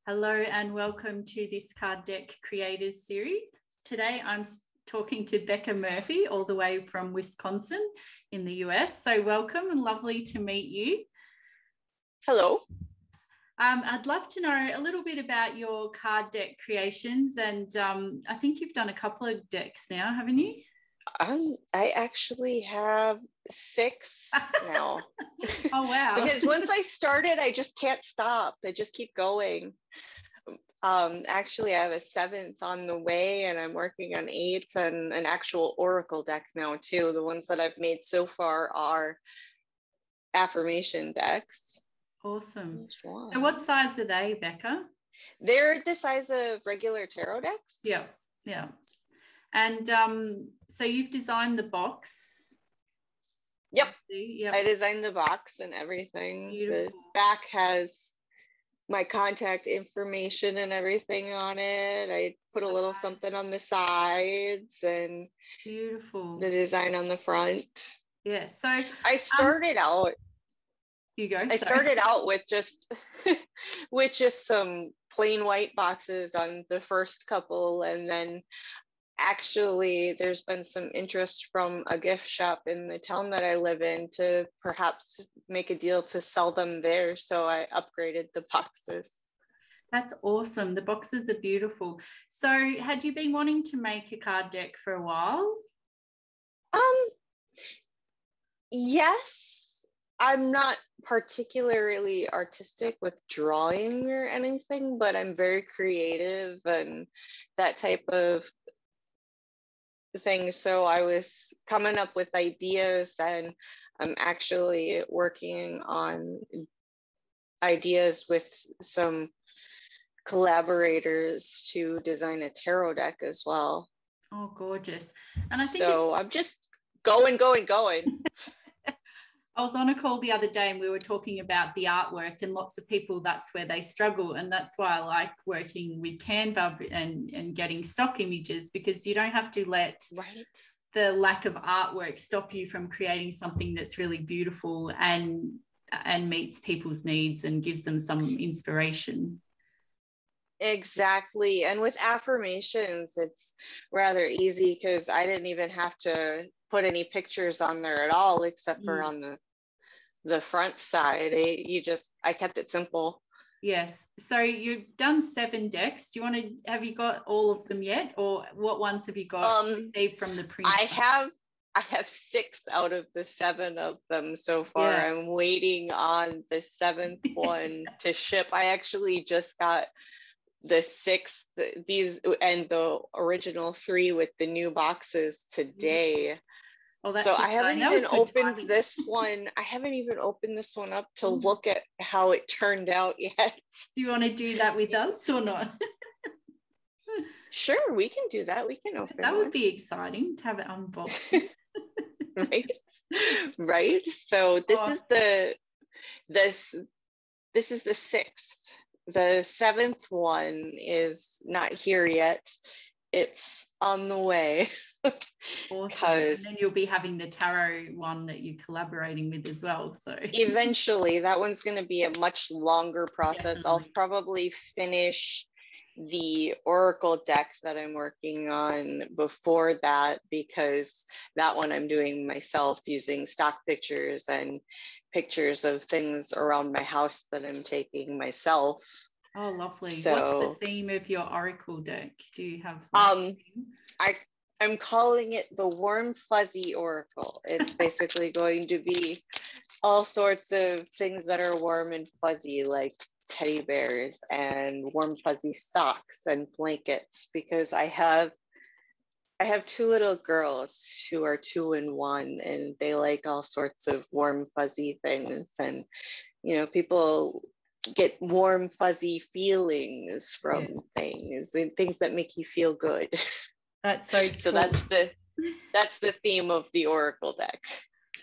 Hello and welcome to this card deck creators series. Today I'm talking to Bekah Murphy all the way from Wisconsin in the US. So welcome and lovely to meet you. Hello. I'd love to know a little bit about your card deck creations, and I think you've done a couple of decks now, haven't you? I actually have 6 now. Oh, wow. Because once I started, I just can't stop. I just keep going. Actually, I have a 7th on the way, and I'm working on 8s and an actual oracle deck now too. The ones that I've made so far are affirmation decks. Awesome. So what size are they, Bekah? They're the size of regular tarot decks. Yeah. And so you've designed the box. Yep. Yep. I designed the box and everything. Beautiful. The back has my contact information and everything on it. I put a little something on the sides and beautiful. The design on the front. Yeah. So I started out. You go. I started out with just some plain white boxes on the first couple, and then actually there's been some interest from a gift shop in the town that I live in to perhaps make a deal to sell them there. So I upgraded the boxes. That's awesome. The boxes are beautiful. So had you been wanting to make a card deck for a while? Yes. I'm not particularly artistic with drawing or anything, but I'm very creative and that type of thing. So I was coming up with ideas, and I'm actually working on ideas with some collaborators to design a tarot deck as well. Oh, gorgeous. And I think so I'm just going. I was on a call the other day and we were talking about the artwork, and lots of people, that's where they struggle. And that's why I like working with Canva and getting stock images, because you don't have to let the lack of artwork stop you from creating something that's really beautiful and meets people's needs and gives them some inspiration. Exactly. And with affirmations, it's rather easy because I didn't even have to put any pictures on there at all, except for on the front side. I kept it simple. Yes. So you've done 7 decks. Have you got all of them yet, or what ones have you got received from the printer? I have 6 out of the 7 of them so far. Yeah. I'm waiting on the 7th one to ship. I actually just got the 6th, these and the original 3 with the new boxes today. Oh, so I haven't even opened this one. I haven't even opened this one up to look at how it turned out yet. Do you want to do that with us or not? Sure, we can do that. We can open that would be exciting to have it unboxed. right. So this is the 6th. The 7th one is not here yet. It's on the way. Awesome. And then you'll be having the tarot one that you're collaborating with as well. So eventually that one's going to be a much longer process. Definitely. I'll probably finish the oracle deck that I'm working on before that, because that one I'm doing myself using stock pictures and pictures of things around my house that I'm taking myself. Oh, lovely. So, what's the theme of your oracle deck? Do you have I'm calling it the Warm Fuzzy Oracle. It's basically going to be all sorts of things that are warm and fuzzy, like teddy bears and warm fuzzy socks and blankets, because I have 2 little girls who are 2 and 1, and they like all sorts of warm fuzzy things. And people get warm fuzzy feelings from things, and things that make you feel good. That's so cool. So that's the theme of the oracle deck.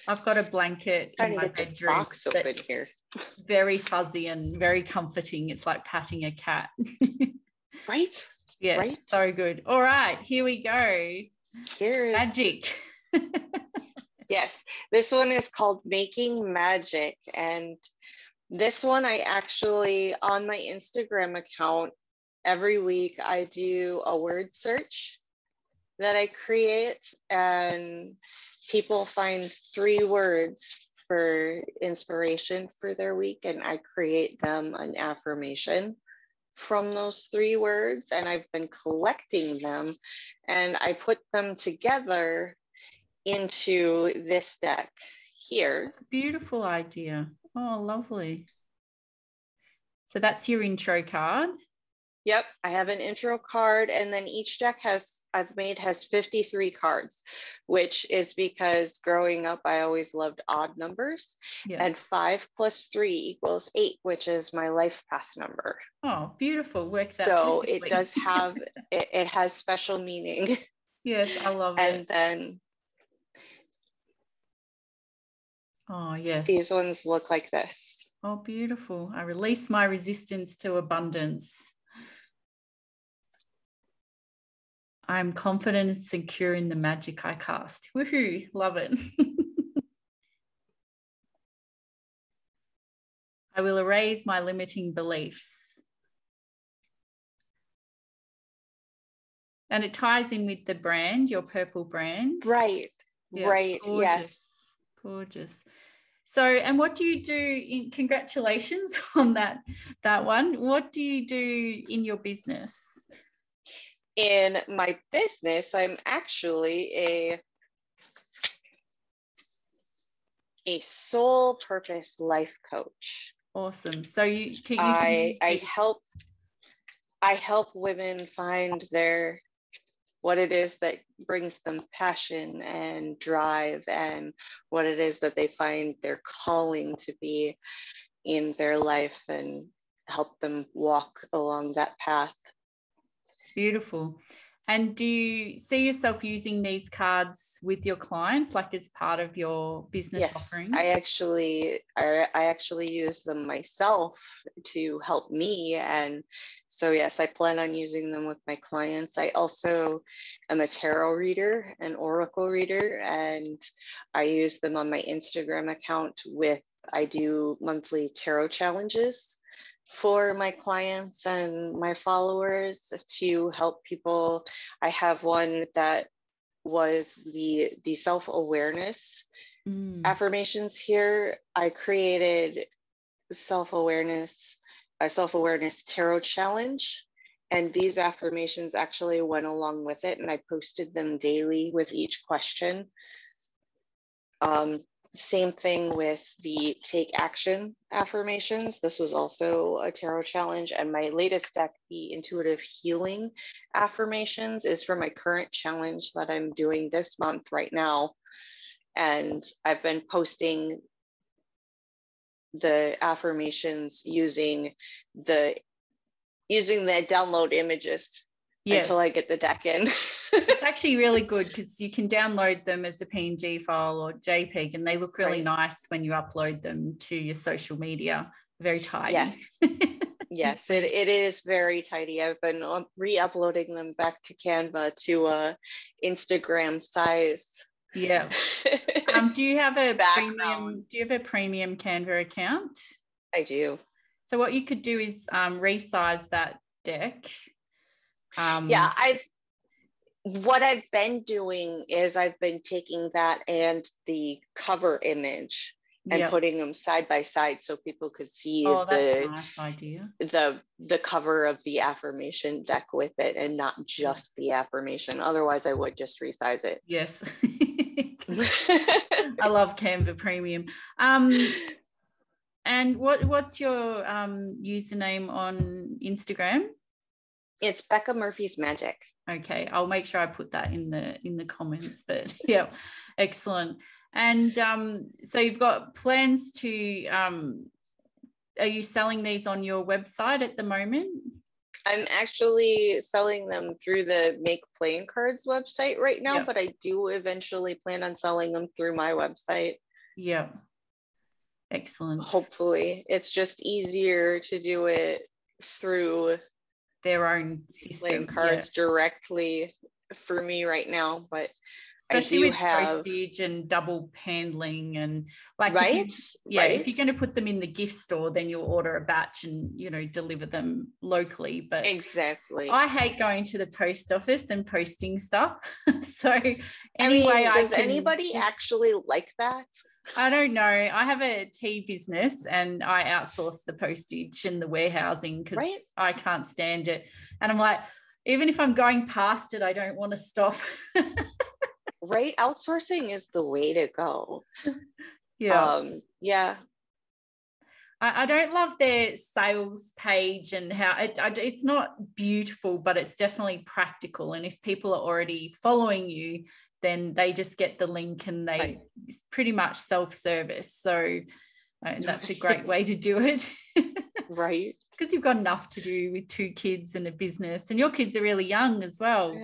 I've got a blanket in my bedroom box open here. Very fuzzy and very comforting. It's like patting a cat. Right? Yes, right? So good. All right, here we go. Here's magic. Yes, this one is called Making Magic, and This one, I actually, on my Instagram account, every week I do a word search that I create, and people find 3 words for inspiration for their week, and I create them an affirmation from those 3 words, and I've been collecting them, and I put them together into this deck here. That's a beautiful idea. Oh, lovely. So that's your intro card. Yep, I have an intro card, and then each deck has 53 cards, which is because growing up I always loved odd numbers. Yeah. And 5 + 3 = 8, which is my life path number. Oh, beautiful. Works out. So it does have it has special meaning. Yes, I love it. And then oh yes, these ones look like this. Oh, beautiful. I release my resistance to abundance. I'm confident and secure in the magic I cast. Woohoo, love it. I will erase my limiting beliefs. And it ties in with the brand, your purple brand. Right, yeah, right, gorgeous. Yes. Gorgeous. So, and what do you do congratulations on that one. What do you do in your business? In my business, I'm actually a soul purpose life coach. Awesome. So I help women find what it is that brings them passion and drive, and what it is that they find their calling to be in their life, and help them walk along that path. Beautiful. And do you see yourself using these cards with your clients, like as part of your business offerings? I actually use them myself to help me. And so, yes, I plan on using them with my clients. I also am a tarot reader, an oracle reader, and I use them on my Instagram account I do monthly tarot challenges for my clients and my followers to help people. I have one that was the self-awareness affirmations here. I created a self-awareness tarot challenge, and these affirmations actually went along with it, and I posted them daily with each question. Same thing with the take action affirmations. This was also a tarot challenge. And my latest deck, the intuitive healing affirmations, is for my current challenge that I'm doing this month right now. And I've been posting the affirmations using the download images. Yes. Until I get the deck in. It's actually really good because you can download them as a PNG file or JPEG, and they look really nice when you upload them to your social media. Very tidy. Yes, yes, it is very tidy. I've been re-uploading them back to Canva to Instagram size. Yeah. Do you have a premium? Do you have a premium Canva account? I do. So what you could do is resize that deck. Yeah, what I've been doing is I've been taking that and the cover image and putting them side by side so people could see that's a nice idea. The cover of the affirmation deck with it, and not just the affirmation. Otherwise I would just resize it. Yes. I love Canva Premium. And what's your username on Instagram? It's Bekah Murphy's Magic. Okay, I'll make sure I put that in the comments. But yeah, excellent. And so you've got plans to are you selling these on your website at the moment? I'm actually selling them through the Make Playing Cards website right now, but I do eventually plan on selling them through my website. Yeah. Excellent. Hopefully. It's just easier to do it through their own system. Playing cards directly for me right now, but Especially with postage and double handling, and like if you're going to put them in the gift store, then you'll order a batch and deliver them locally. But exactly, I hate going to the post office and posting stuff. So does anybody actually like that? I don't know. I have a tea business and I outsource the postage and the warehousing because I can't stand it. And I'm like, even if I'm going past it, I don't want to stop. Right? Outsourcing is the way to go. Yeah. I don't love their sales page and how it's not beautiful, but it's definitely practical. And if people are already following you, then they just get the link and they pretty much self-service. So that's a great way to do it. Right. Because you've got enough to do with 2 kids and a business, and your kids are really young as well.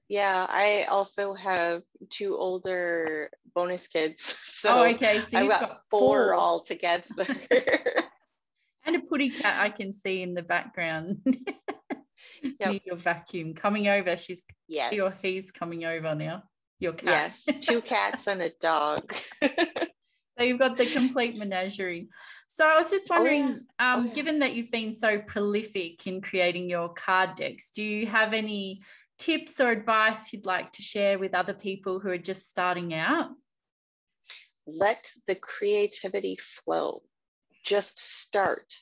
Yeah. I also have 2 older bonus kids. So okay. So I've got 4 altogether. And a putty cat I can see in the background. Near your vacuum coming over. She or he's coming over now. Your cat. Yes, 2 cats and a dog. So you've got the complete menagerie. So I was just wondering, given that you've been so prolific in creating your card decks, do you have any tips or advice you'd like to share with other people who are just starting out? Let the creativity flow. Just start.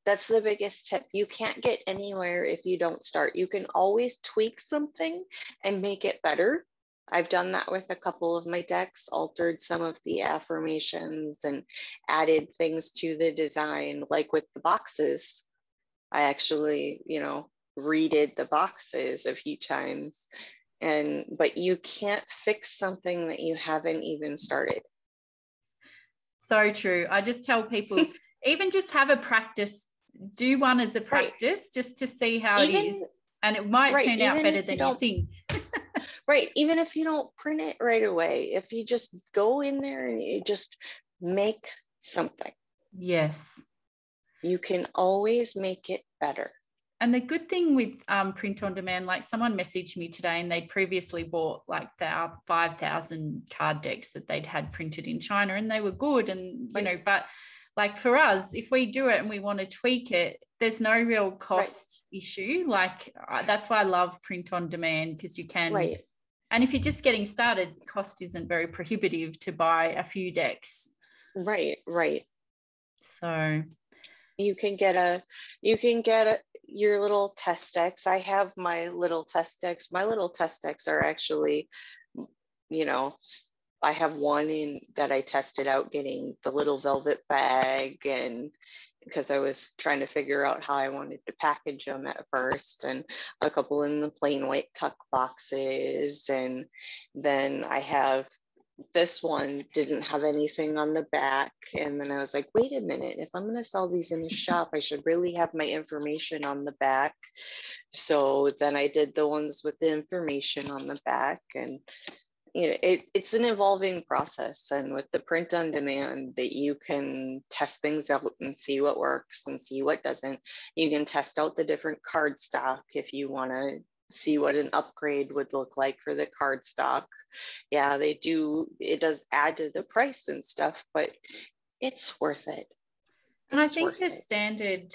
That's the biggest tip. You can't get anywhere if you don't start. You can always tweak something and make it better. I've done that with a couple of my decks, altered some of the affirmations and added things to the design. Like with the boxes, I actually, redid the boxes a few times. But you can't fix something that you haven't even started. So true. I just tell people, even just have a practice, do one as a practice just to see how it is. And it might turn out better than you think. Right. Even if you don't print it right away, if you just go in there and you just make something. Yes. You can always make it better. And the good thing with print on demand, like someone messaged me today and they'd previously bought like the 5,000 card decks that they'd had printed in China, and they were good. And, but like for us, if we do it and we want to tweak it, there's no real cost issue. Like that's why I love print on demand, because you can, and if you're just getting started, cost isn't very prohibitive to buy a few decks. Right. So you can get your little test decks. I have my little test decks. My little test decks are actually, I have one that I tested out getting the little velvet bag, and because I was trying to figure out how I wanted to package them at first, and a couple in the plain white tuck boxes. And then I have this one didn't have anything on the back. And then I was like, wait a minute, if I'm going to sell these in a shop, I should really have my information on the back. So then I did the ones with the information on the back. And it's an evolving process. And with the print on demand, that you can test things out and see what works and see what doesn't. You can test out the different card stock if you want to see what an upgrade would look like for the card stock. Yeah, it does add to the price and stuff, but it's worth it. And I think the standard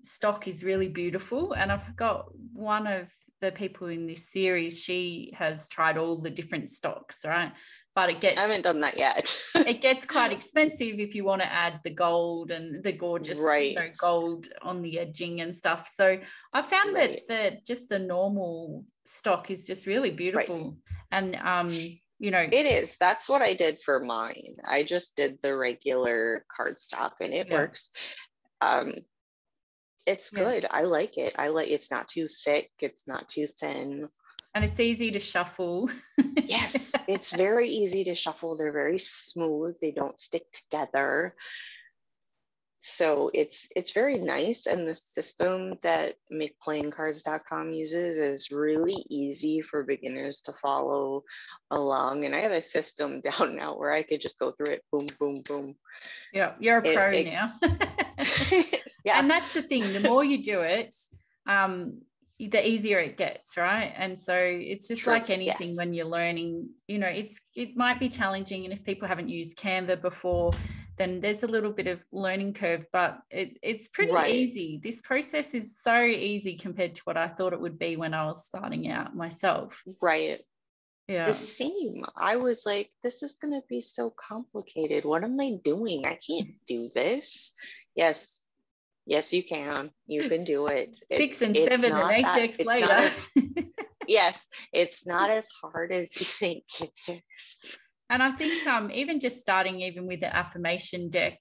stock is really beautiful. And I've got one of the people in this series, she has tried all the different stocks, right? But I haven't done that yet. It gets quite expensive if you want to add the gold and the gorgeous gold on the edging and stuff. So I found that just the normal stock is just really beautiful. And it is. That's what I did for mine. I just did the regular cardstock, and it works. It's good. I like it. It's not too thick. It's not too thin. And it's easy to shuffle. Yes, it's very easy to shuffle. They're very smooth. They don't stick together. So it's very nice. And the system that MakePlayingCards.com uses is really easy for beginners to follow along. And I have a system down now where I could just go through it. Boom, boom, boom. Yeah, you're a pro now. Yeah. And that's the thing. The more you do it, the easier it gets, right? And so it's just like anything when you're learning, you know, it might be challenging, and if people haven't used Canva before, then there's a little bit of learning curve, but it's pretty easy. This process is so easy compared to what I thought it would be when I was starting out myself. Right. Yeah. The same. I was like, this is going to be so complicated. What am I doing? I can't do this. Yes, you can. You can do it. 6 and 7 and 8 decks later. Yes, it's not as hard as you think it is. And I think even just starting even with the affirmation deck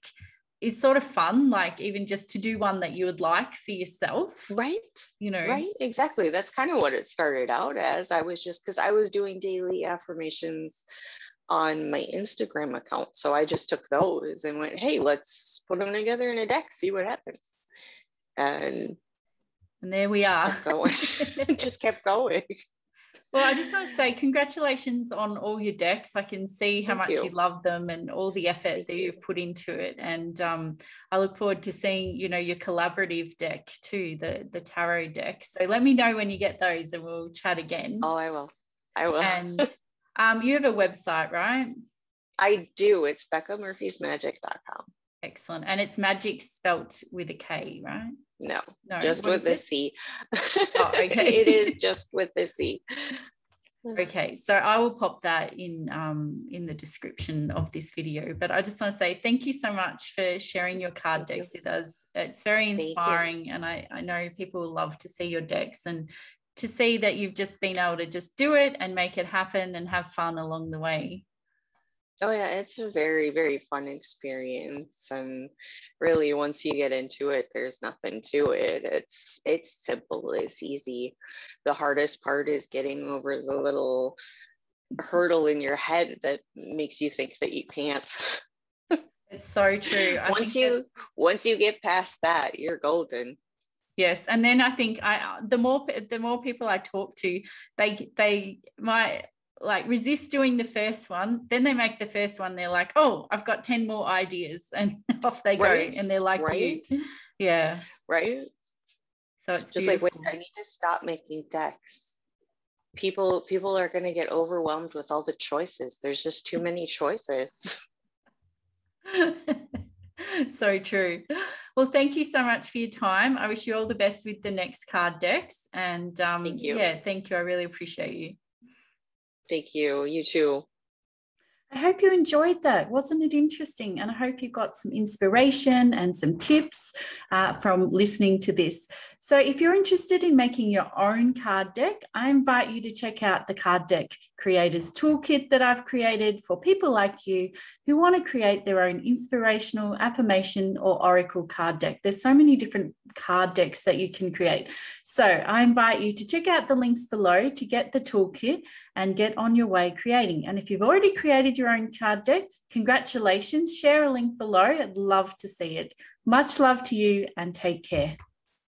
is sort of fun, like even just to do one that you would like for yourself. Right. You know. Right. Exactly. That's kind of what it started out as. I was just, because I was doing daily affirmations on my Instagram account. So I just took those and went, hey, let's put them together in a deck, see what happens. And there we are. Just kept going. Well, I just want to say congratulations on all your decks. I can see how much you love them and all the effort that you've put into it. And I look forward to seeing, you know, your collaborative deck too, the tarot deck. So let me know when you get those and we'll chat again. Oh, I will. And you have a website, right? I do. It's bekahmurphysmagic.com. Excellent. And it's magic spelt with a K, right? No, just with a C. Oh, okay. It is just with a C. Okay, so I will pop that in the description of this video. But I just want to say thank you so much for sharing your card decks with us. It's very inspiring, and I know people love to see your decks and to see that you've just been able to just do it and make it happen and have fun along the way. Oh yeah, it's a very, very fun experience. And really, once you get into it, there's nothing to it. It's simple, it's easy. The hardest part is getting over the little hurdle in your head that makes you think that you can't. It's so true. Once you get past that, you're golden. Yes, and then I think the more people I talk to, they might like resist doing the first one, then they make the first one, they're like, oh, I've got 10 more ideas, and off they go, and they're like you. Yeah, right. So it's just beautiful. like, wait, I need to stop making decks. People are going to get overwhelmed with all the choices. There's just too many choices. So true. Well, thank you so much for your time. I wish you all the best with the next card decks, and thank you. Yeah, thank you. I really appreciate you. Thank you. You too. I hope you enjoyed that. Wasn't it interesting? And I hope you got some inspiration and some tips from listening to this. So if you're interested in making your own card deck, I invite you to check out the Card Deck Creators Toolkit that I've created for people like you who want to create their own inspirational, affirmation, or oracle card deck. There's so many different card decks that you can create. So I invite you to check out the links below to get the toolkit and get on your way creating. And if you've already created your own card deck, congratulations. Share a link below. I'd love to see it. Much love to you, and take care.